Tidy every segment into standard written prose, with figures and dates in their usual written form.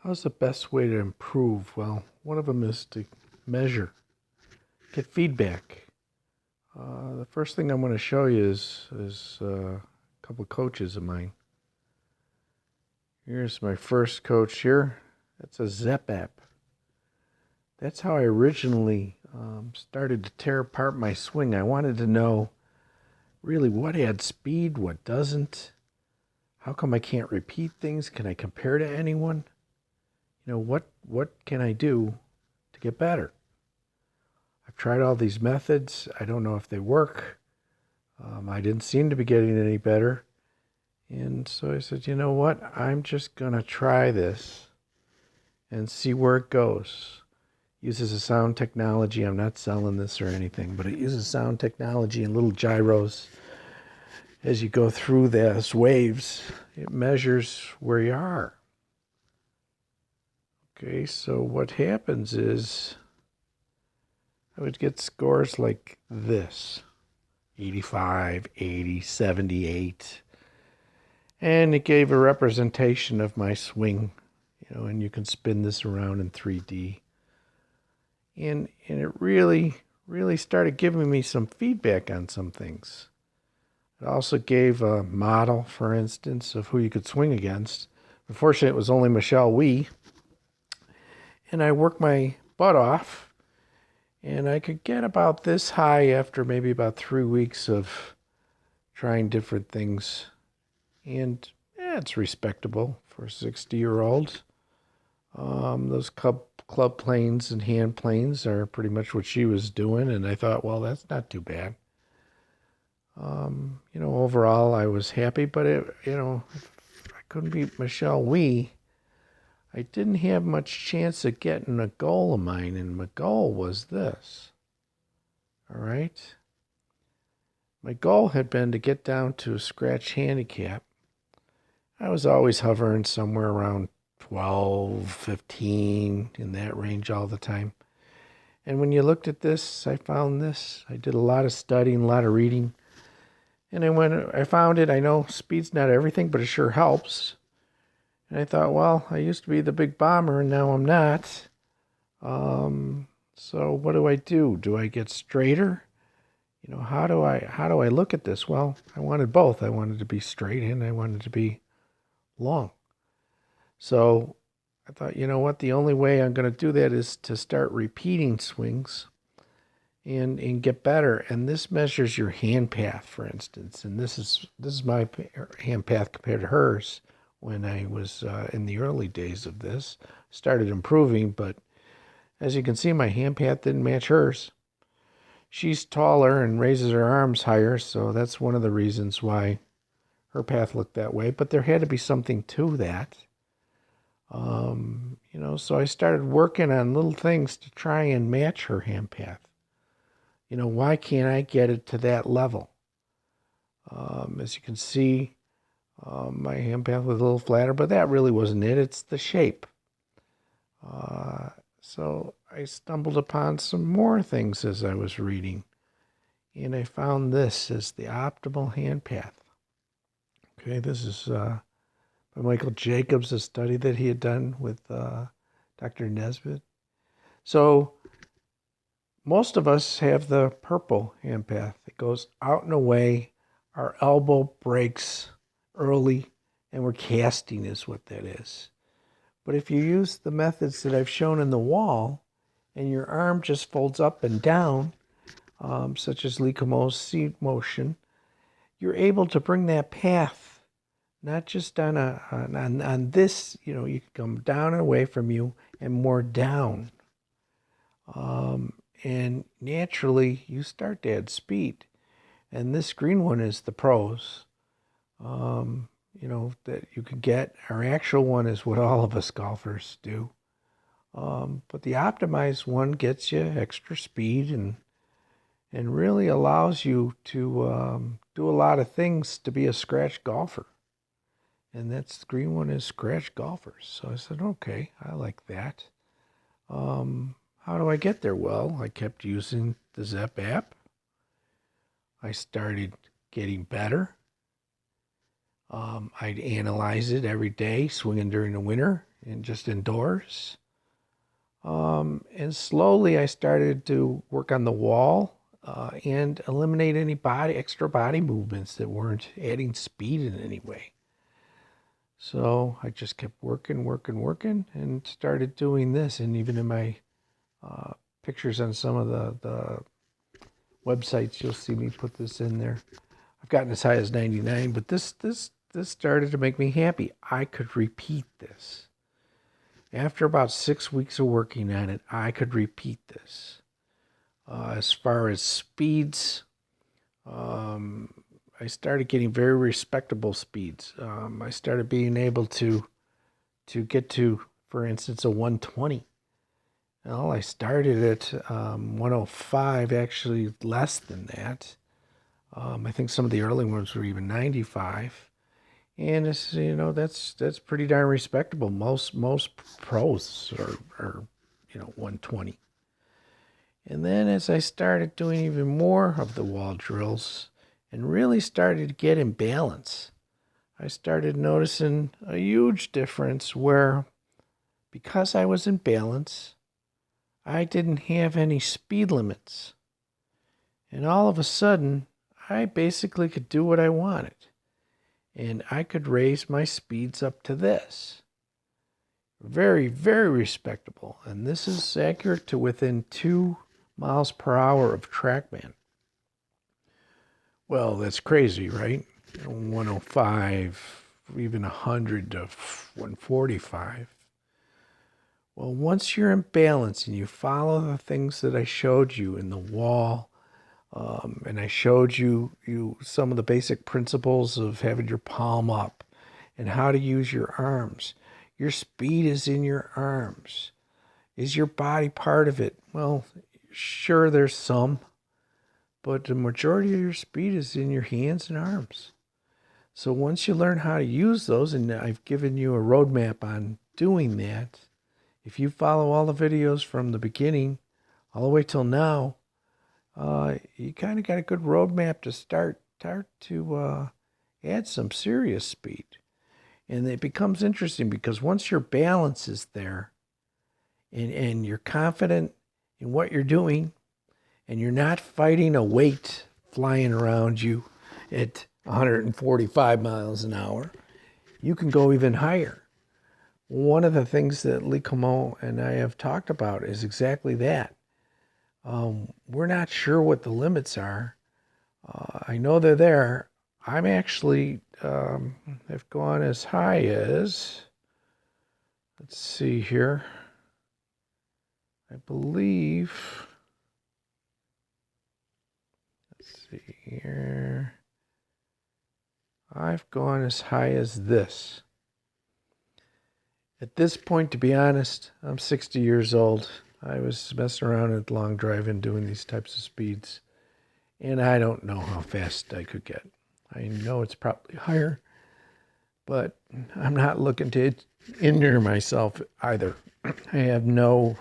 How's the best way to improve? Well, one of them is to measure, get feedback. The first thing I'm going to show you is a couple of coaches of mine. Here's my first coach here. That's a Zep app. That's how I originally started to tear apart my swing. I wanted to know really what adds speed, what doesn't. How come I can't repeat things? Can I compare to anyone? What can I do to get better? I've tried all these methods. I don't know if they work. I didn't seem to be getting any better. And so I said, you know what? I'm just going to try this and see where it goes. Uses a sound technology. I'm not selling this or anything, but it uses sound technology and little gyros. As you go through those waves, it measures where you are. Okay, so what happens is I would get scores like this, 85, 80, 78. And it gave a representation of my swing, and you can spin this around in 3D. And it really started giving me some feedback on some things. It also gave a model, for instance, of who you could swing against. Unfortunately, it was only Michelle Wie. And I worked my butt off, and I could get about this high after maybe about 3 weeks of trying different things. And it's respectable for a 60-year-old. Those club planes and hand planes are pretty much what she was doing, and I thought, well, that's not too bad. Overall, I was happy, but if I couldn't beat Michelle Wie, I didn't have much chance of getting a goal of mine, and my goal was this. All right? My goal had been to get down to a scratch handicap. I was always hovering somewhere around 12, 15, in that range all the time. And when you looked at this, I found this. I did a lot of studying, a lot of reading. And I found it. I know speed's not everything, but it sure helps. And I thought, well, I used to be the big bomber, and now I'm not. So what do I do? Do I get straighter? How do I look at this? Well, I wanted both. I wanted to be straight, and I wanted to be long. So I thought, you know what? The only way I'm going to do that is to start repeating swings and get better. And this measures your hand path, for instance. And this is my hand path compared to hers. When I was in the early days of this, started improving, but as you can see, my hand path didn't match hers. She's taller and raises her arms higher, so that's one of the reasons why her path looked that way, but there had to be something to that. So I started working on little things to try and match her hand path. Why can't I get it to that level? As you can see, my hand path was a little flatter, but that really wasn't it. It's the shape. So I stumbled upon some more things as I was reading, and I found this as the optimal hand path. Okay, this is by Michael Jacobs, a study that he had done with Dr. Nesbitt. So most of us have the purple hand path. It goes out and away. Our elbow breaks early, and we're casting is what that is. But if you use the methods that I've shown in the wall, and your arm just folds up and down, such as Lee Comeau's seat motion, you're able to bring that path, not just on this, you can come down and away from you and more down. And naturally, you start to add speed. And this green one is the pros. That you can get. Our actual one is what all of us golfers do. But the optimized one gets you extra speed and really allows you to do a lot of things to be a scratch golfer. And the green one is scratch golfers. So I said, okay, I like that. How do I get there? Well, I kept using the Zep app. I started getting better. I'd analyze it every day, swinging during the winter, and just indoors. And slowly I started to work on the wall and eliminate any extra body movements that weren't adding speed in any way. So I just kept working, and started doing this. And even in my pictures on some of the websites, you'll see me put this in there. I've gotten as high as 99, but this started to make me happy. I could repeat this. After about 6 weeks of working on it, I could repeat this. As far as speeds, I started getting very respectable speeds. I started being able to get to, for instance, a 120. Well, I started at 105, actually less than that. I think some of the early ones were even 95. And it's, that's pretty darn respectable. Most pros are 120. And then as I started doing even more of the wall drills and really started to get in balance, I started noticing a huge difference where, because I was in balance, I didn't have any speed limits. And all of a sudden, I basically could do what I wanted. And I could raise my speeds up to this. Very, very respectable. And this is accurate to within 2 miles per hour of TrackMan. Well, that's crazy, right? 105, even 100 to 145. Well, once you're in balance and you follow the things that I showed you in the wall, and I showed you some of the basic principles of having your palm up and how to use your arms. Your speed is in your arms. Is your body part of it? Well, sure, there's some, but the majority of your speed is in your hands and arms. So once you learn how to use those, and I've given you a roadmap on doing that, if you follow all the videos from the beginning all the way till now, you kind of got a good roadmap to start to add some serious speed. And it becomes interesting because once your balance is there and you're confident in what you're doing and you're not fighting a weight flying around you at 145 miles an hour, you can go even higher. One of the things that Lee Como and I have talked about is exactly that. We're not sure what the limits are. I know they're there. I'm actually have gone as high as, let's see here, I believe, let's see here, I've gone as high as this. At this point, to be honest, I'm 60 years old. I was messing around at long driving doing these types of speeds, and I don't know how fast I could get. I know it's probably higher, but I'm not looking to injure myself either. I have no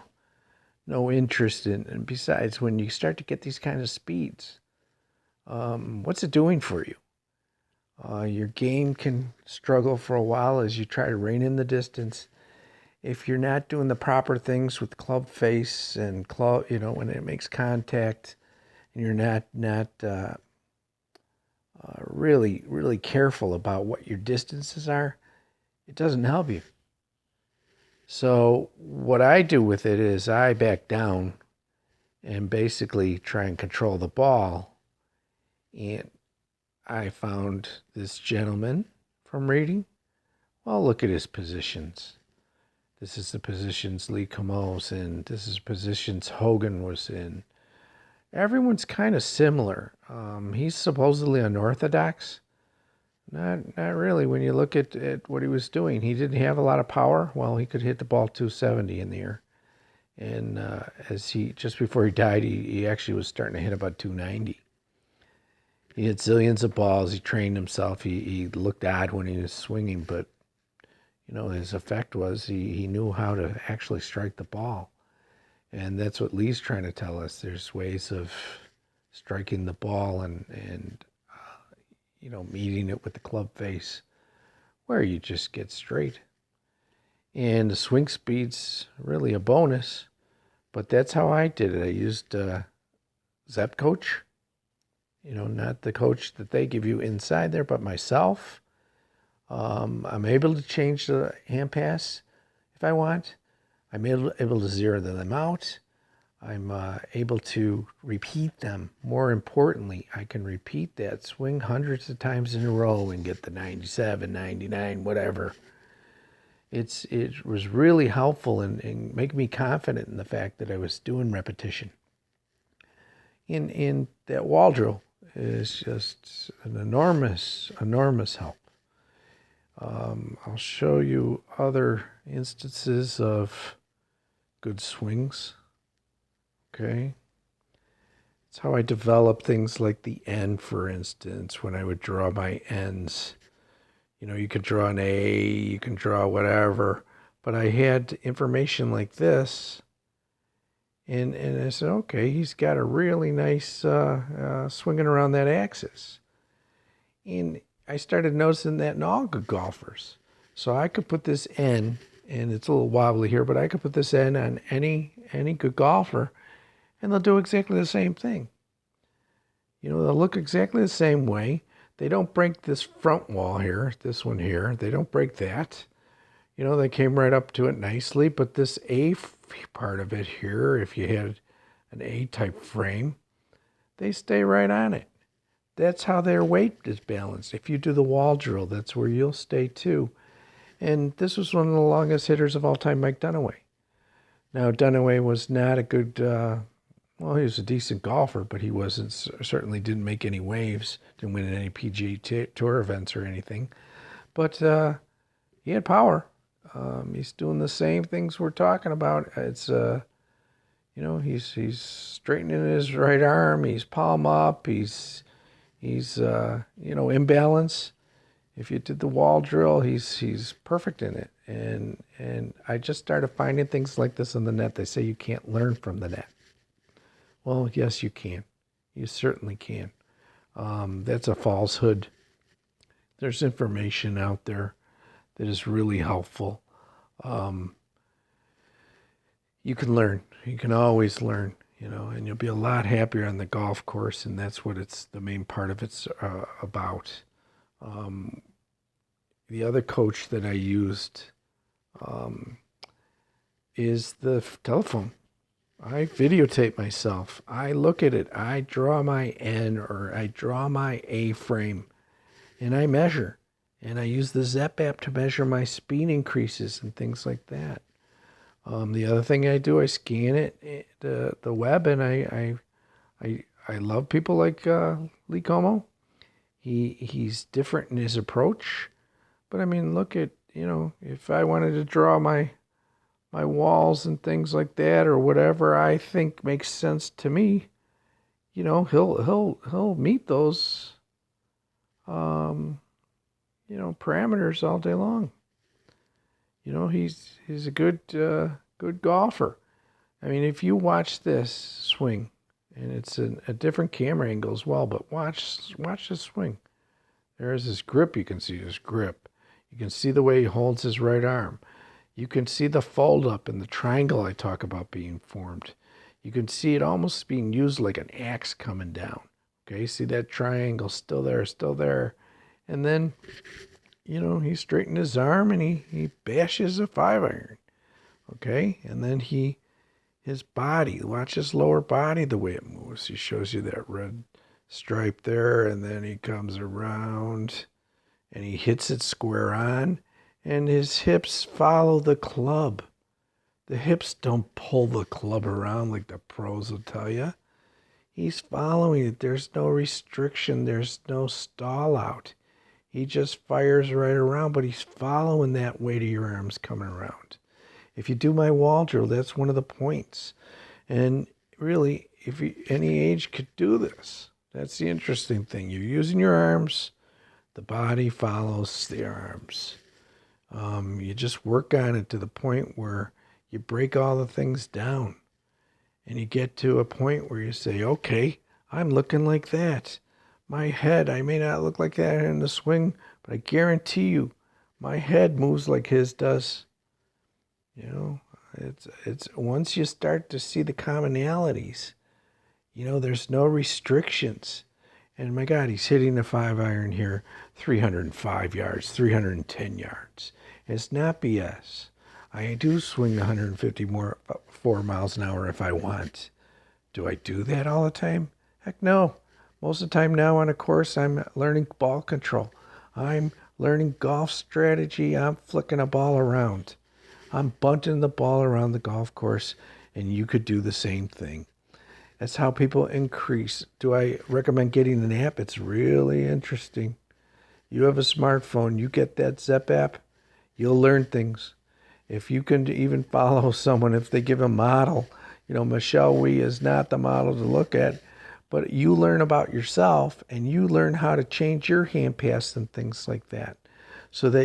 interest in, and besides, when you start to get these kinds of speeds, what's it doing for you? Your game can struggle for a while as you try to rein in the distance. If you're not doing the proper things with club face and club, when it makes contact, and you're not really careful about what your distances are, it doesn't help you. So what I do with it is I back down and basically try and control the ball. And I found this gentleman from reading. Well, look at his positions. This is the positions Lee Como's in. This is positions Hogan was in. Everyone's kind of similar. He's supposedly unorthodox. Not really. When you look at what he was doing, he didn't have a lot of power. Well, he could hit the ball 270 in the air. And just before he died, he actually was starting to hit about 290. He had zillions of balls. He trained himself. He looked odd when he was swinging, but his effect was he knew how to actually strike the ball. And that's what Lee's trying to tell us. There's ways of striking the ball and meeting it with the club face where you just get straight. And the swing speed's really a bonus, but that's how I did it. I used Zep Coach, not the coach that they give you inside there, but myself. I'm able to change the hand pass if I want. I'm able to zero them out. I'm able to repeat them. More importantly, I can repeat that swing hundreds of times in a row and get the 97, 99, whatever. It was really helpful in making me confident in the fact that I was doing repetition. In that wall drill is just an enormous help. I'll show you other instances of good swings. Okay. It's how I develop things like the end, for instance, when I would draw my ends. You could draw an A, you can draw whatever, but I had information like this, and I said, okay, he's got a really nice swinging around that axis. And I started noticing that in all good golfers. So I could put this N, and it's a little wobbly here, but I could put this N on any good golfer, and they'll do exactly the same thing. They'll look exactly the same way. They don't break this front wall here, this one here. They don't break that. They came right up to it nicely, but this A part of it here, if you had an A-type frame, they stay right on it. That's how their weight is balanced. If you do the wall drill, that's where you'll stay too. And this was one of the longest hitters of all time, Mike Dunaway. Now, Dunaway was not a good, he was a decent golfer, but he certainly didn't make any waves, didn't win any PGA Tour events or anything. But he had power. He's doing the same things we're talking about. It's, he's straightening his right arm. He's palm up. He's in balance. If you did the wall drill, he's perfect in it. And I just started finding things like this on the net. They say you can't learn from the net. Well, yes, you can. You certainly can. That's a falsehood. There's information out there that is really helpful. You can learn. You can always learn, and you'll be a lot happier on the golf course, and that's what the main part of it's about. The other coach that I used is the telephone. I videotape myself. I look at it. I draw my N or I draw my A frame, and I measure. And I use the Zep app to measure my speed increases and things like that. The other thing I do, I scan it, the web, and I love people like Lee Como. He's different in his approach, but I mean, look at if I wanted to draw my walls and things like that, or whatever I think makes sense to me, he'll meet those parameters all day long. He's a good golfer. I mean, if you watch this swing, and it's a different camera angle as well, but watch this swing. There's his grip. You can see his grip. You can see the way he holds his right arm. You can see the fold up and the triangle I talk about being formed. You can see it almost being used like an axe coming down. Okay, see that triangle still there. And then, he straightened his arm and he bashes a 5-iron. Okay, and then his body, watch his lower body, the way it moves. He shows you that red stripe there, and then he comes around and he hits it square on, and his hips follow the club. The hips don't pull the club around like the pros will tell you. He's following it. There's no restriction. There's no stall out. He just fires right around, but he's following that weight of your arms coming around. If you do my wall drill, that's one of the points. And really, any age could do this. That's the interesting thing. You're using your arms. The body follows the arms. You just work on it to the point where you break all the things down. And you get to a point where you say, okay, I'm looking like that. My head, I may not look like that in the swing, but I guarantee you, my head moves like his does. You know, it's once you start to see the commonalities, there's no restrictions. And my God, he's hitting the 5-iron here, 305 yards, 310 yards. It's not BS. I do swing 4 miles an hour if I want. Do I do that all the time? Heck no. Most of the time now on a course, I'm learning ball control. I'm learning golf strategy. I'm flicking a ball around. I'm bunting the ball around the golf course, and you could do the same thing. That's how people increase. Do I recommend getting an app? It's really interesting. You have a smartphone, you get that Zep app, you'll learn things. If you can even follow someone, if they give a model, Michelle Wie is not the model to look at, but you learn about yourself and you learn how to change your hand pass and things like that so that